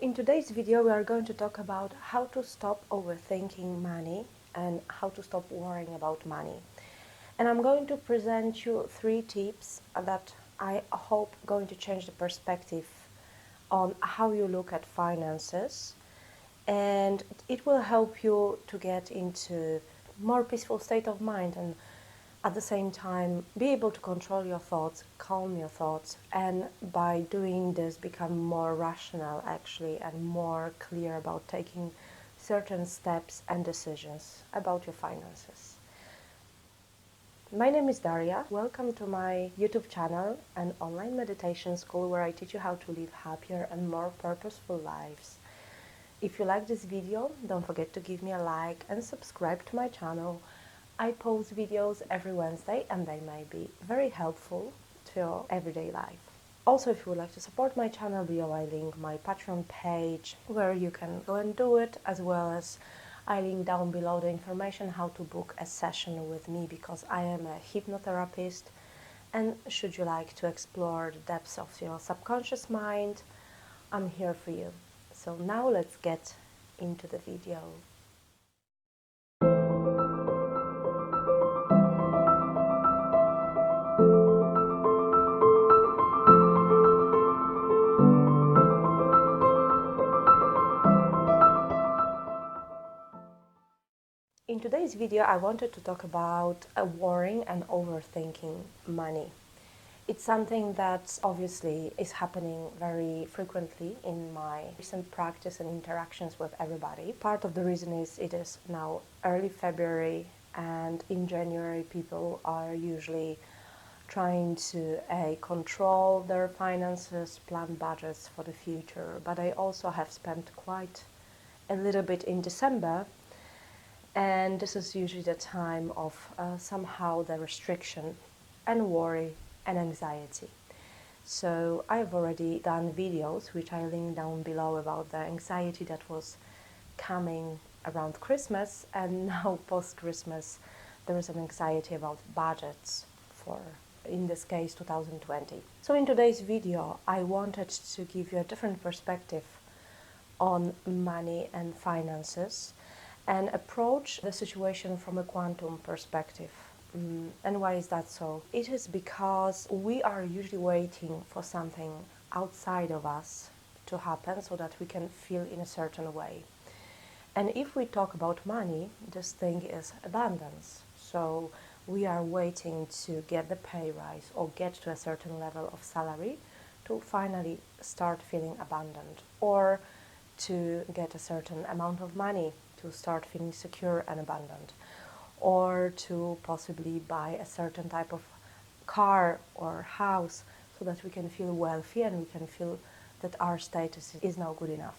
In today's video we are going to talk about how to stop overthinking money and how to stop worrying about money. And I'm going to present you 3 tips that I hope going to change the perspective on how you look at finances, and it will help you to get into more peaceful state of mind and at the same time be able to control your thoughts, calm your thoughts, and by doing this become more rational actually and more clear about taking certain steps and decisions about your finances. My name is Daria. Welcome to my YouTube channel, an online meditation school where I teach you how to live happier and more purposeful lives. If you like this video, don't forget to give me a like and subscribe to my channel. I post videos every Wednesday and they may be very helpful to your everyday life. Also, if you would like to support my channel, below I link my Patreon page where you can go and do it, as well as I link down below the information how to book a session with me, because I am a hypnotherapist, and should you like to explore the depths of your subconscious mind, I'm here for you. So now let's get into the video. In today's video, I wanted to talk about worrying and overthinking money. It's something that obviously is happening very frequently in my recent practice and interactions with everybody. Part of the reason is it is now early February, and in January people are usually trying to control their finances, plan budgets for the future. But I also have spent quite a little bit in December, and this is usually the time of somehow the restriction and worry and anxiety. So I've already done videos which I link down below about the anxiety that was coming around Christmas, and now post-Christmas there is an anxiety about budgets for, in this case, 2020. So in today's video I wanted to give you a different perspective on money and finances and approach the situation from a quantum perspective. And why is that so? It is because we are usually waiting for something outside of us to happen so that we can feel in a certain way. And if we talk about money, this thing is abundance. So we are waiting to get the pay rise or get to a certain level of salary to finally start feeling abundant, or to get a certain amount of money to start feeling secure and abundant, or to possibly buy a certain type of car or house so that we can feel wealthy and we can feel that our status is now good enough.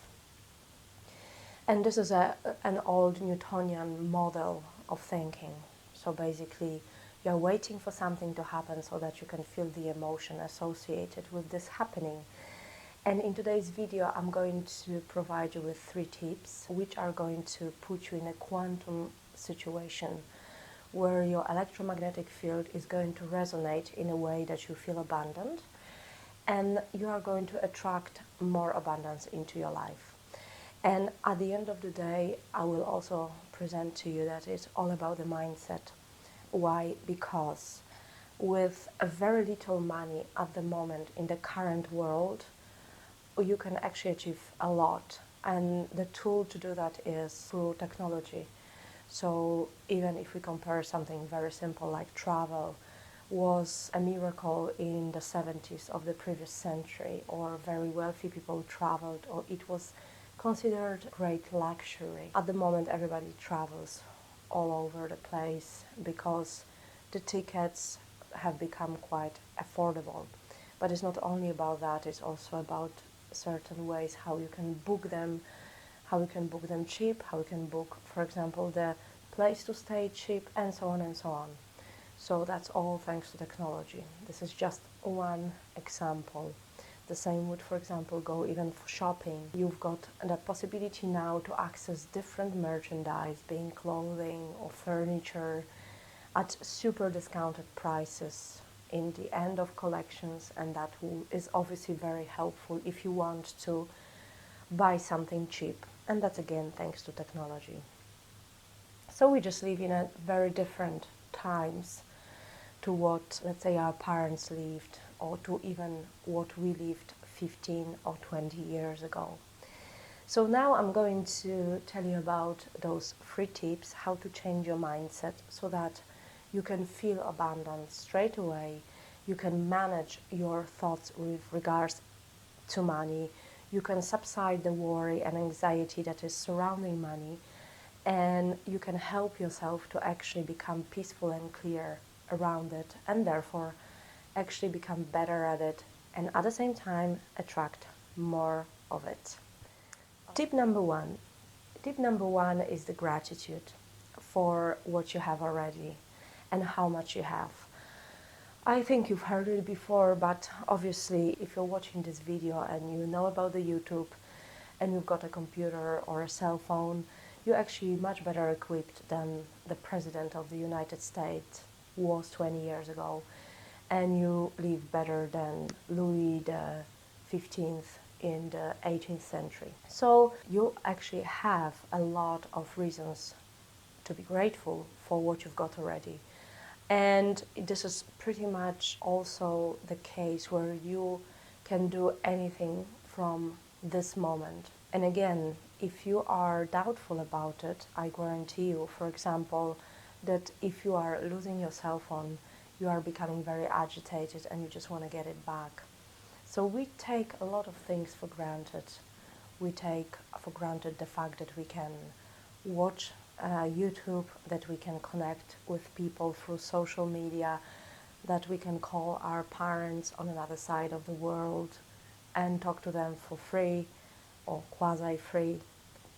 And this is an old Newtonian model of thinking. So basically you're waiting for something to happen so that you can feel the emotion associated with this happening. And in today's video, I'm going to provide you with 3 tips which are going to put you in a quantum situation where your electromagnetic field is going to resonate in a way that you feel abundant, and you are going to attract more abundance into your life. And at the end of the day, I will also present to you that it's all about the mindset. Why? Because with a very little money at the moment in the current world, you can actually achieve a lot, and the tool to do that is through technology. So even if we compare something very simple like travel was a miracle in the 70s of the previous century, or very wealthy people traveled, or it was considered great luxury. At the moment everybody travels all over the place because the tickets have become quite affordable. But it's not only about that, it's also about certain ways how you can book them, cheap, how you can book, for example, the place to stay cheap, and so on and so on. So that's all thanks to technology. This is just one example. The same would, for example, go even for shopping. You've got the possibility now to access different merchandise, being clothing or furniture, at super discounted prices in the end of collections, and that is obviously very helpful if you want to buy something cheap. And that's again thanks to technology. So we just live in a very different times to what, let's say, our parents lived, or to even what we lived 15 or 20 years ago. So now I'm going to tell you about those 3 tips how to change your mindset so that you can feel abundant straight away. You can manage your thoughts with regards to money. You can subside the worry and anxiety that is surrounding money, and you can help yourself to actually become peaceful and clear around it, and therefore actually become better at it, and at the same time attract more of it. Tip number one. Tip number one is the gratitude for what you have already and how much you have. I think you've heard it before, but obviously if you're watching this video and you know about the YouTube and you've got a computer or a cell phone, you're actually much better equipped than the President of the United States was 20 years ago, and you live better than Louis the 15th in the 18th century. So you actually have a lot of reasons to be grateful for what you've got already. And this is pretty much also the case where you can do anything from this moment. And again, if you are doubtful about it, I guarantee you, for example, that if you are losing your cell phone, you are becoming very agitated and you just want to get it back. So we take a lot of things for granted. We take for granted the fact that we can watch YouTube, that we can connect with people through social media, that we can call our parents on another side of the world and talk to them for free or quasi-free.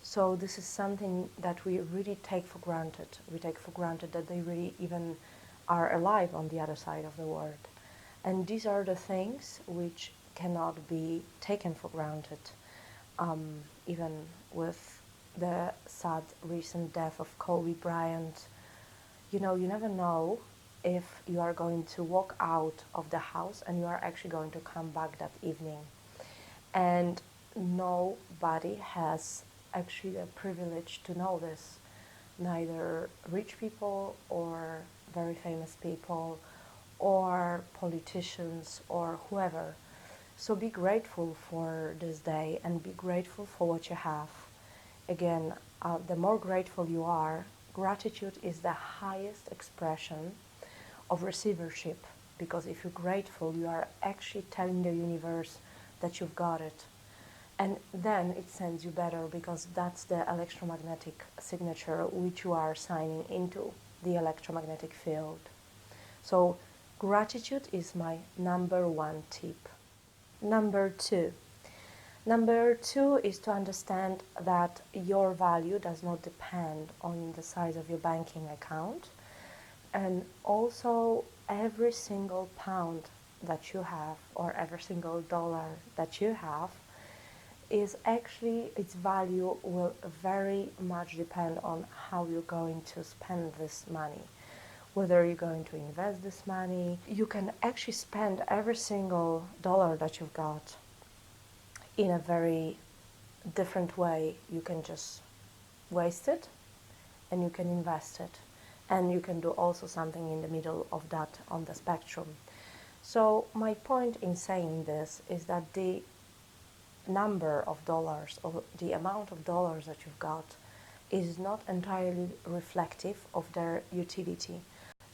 So this is something that we really take for granted. We take for granted that they really even are alive on the other side of the world. And these are the things which cannot be taken for granted, even with the sad recent death of Kobe Bryant. You know, you never know if you are going to walk out of the house and you are actually going to come back that evening. And nobody has actually the privilege to know this, neither rich people or very famous people or politicians or whoever. So be grateful for this day and be grateful for what you have. Again, the more grateful you are, gratitude is the highest expression of receivership, because if you're grateful, you are actually telling the universe that you've got it. And then it sends you better, because that's the electromagnetic signature which you are signing into the electromagnetic field. So gratitude is my number 1 tip. Number 2. Number 2 is to understand that your value does not depend on the size of your banking account. And also every single pound that you have, or every single dollar that you have, is actually, its value will very much depend on how you're going to spend this money. Whether you're going to invest this money, you can actually spend every single dollar that you've got in a very different way. You can just waste it and you can invest it. And you can do also something in the middle of that on the spectrum. So my point in saying this is that the number of dollars, or the amount of dollars that you've got, is not entirely reflective of their utility.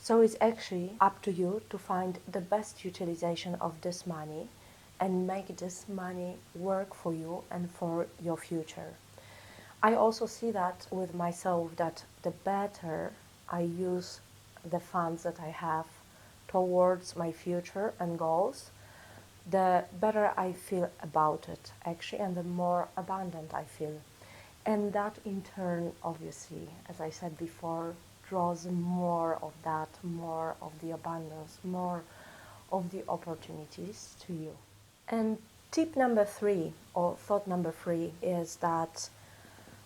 So it's actually up to you to find the best utilization of this money and make this money work for you and for your future. I also see that with myself, that the better I use the funds that I have towards my future and goals, the better I feel about it, actually, and the more abundant I feel. And that in turn, obviously, as I said before, draws more of that, more of the abundance, more of the opportunities to you. And tip number 3, or thought number 3, is that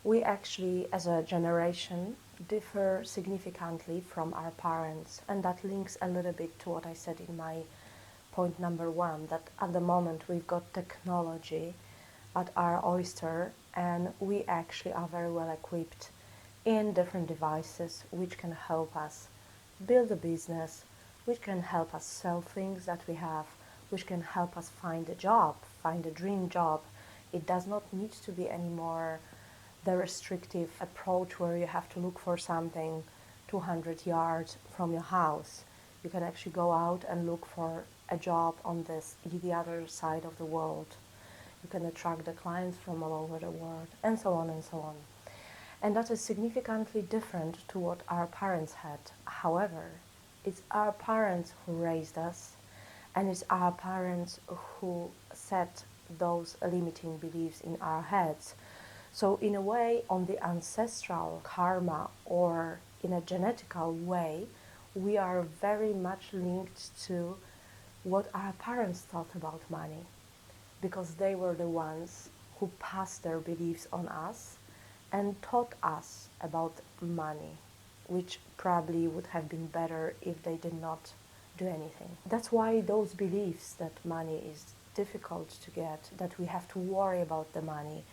we actually, as a generation, differ significantly from our parents. And that links a little bit to what I said in my point number 1, that at the moment we've got technology at our oyster, and we actually are very well equipped in different devices which can help us build a business, which can help us sell things that we have, which can help us find a job, find a dream job. It does not need to be anymore the restrictive approach where you have to look for something 200 yards from your house. You can actually go out and look for a job on the other side of the world. You can attract the clients from all over the world, and so on and so on. And that is significantly different to what our parents had. However, it's our parents who raised us, and it's our parents who set those limiting beliefs in our heads. So in a way, on the ancestral karma or in a genetical way, we are very much linked to what our parents thought about money, because they were the ones who passed their beliefs on us and taught us about money, which probably would have been better if they did not do anything. That's why those beliefs that money is difficult to get, that we have to worry about the money,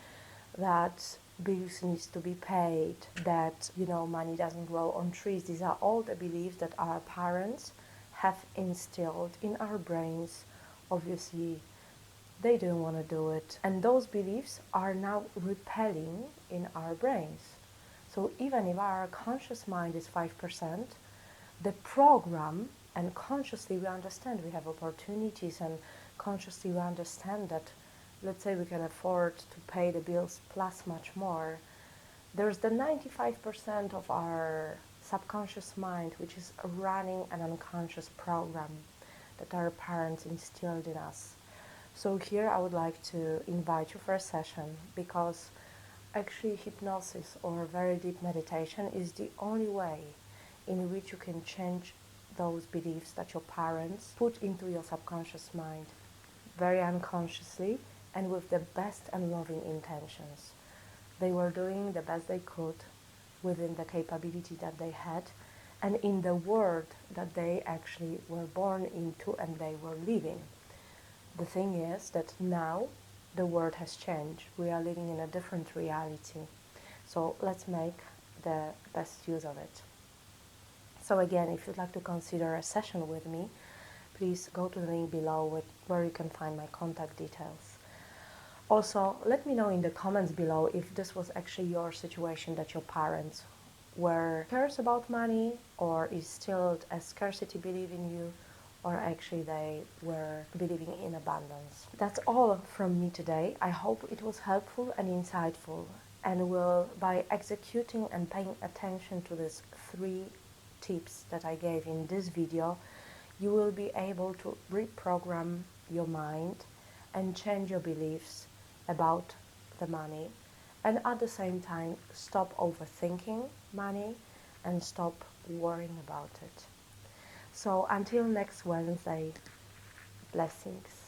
that bills needs to be paid, that money doesn't grow on trees. These are all the beliefs that our parents have instilled in our brains. Obviously, they didn't want to do it, and those beliefs are now repelling in our brains. So even if our conscious mind is 5%, the program, and consciously we understand we have opportunities, and consciously we understand that, let's say, we can afford to pay the bills plus much more. There's the 95% of our subconscious mind which is running an unconscious program that our parents instilled in us. So here I would like to invite you for a session, because actually hypnosis or very deep meditation is the only way in which you can change those beliefs that your parents put into your subconscious mind very unconsciously and with the best and loving intentions. They were doing the best they could within the capability that they had and in the world that they actually were born into and they were living. The thing is that now the world has changed. We are living in a different reality. So let's make the best use of it. So again, if you'd like to consider a session with me, please go to the link below where you can find my contact details. Also, let me know in the comments below if this was actually your situation, that your parents were cares about money or instilled a scarcity belief in you, or actually they were believing in abundance. That's all from me today. I hope it was helpful and insightful, and by executing and paying attention to these 3 tips that I gave in this video, you will be able to reprogram your mind and change your beliefs about the money, and at the same time stop overthinking money and stop worrying about it. So until next Wednesday, blessings.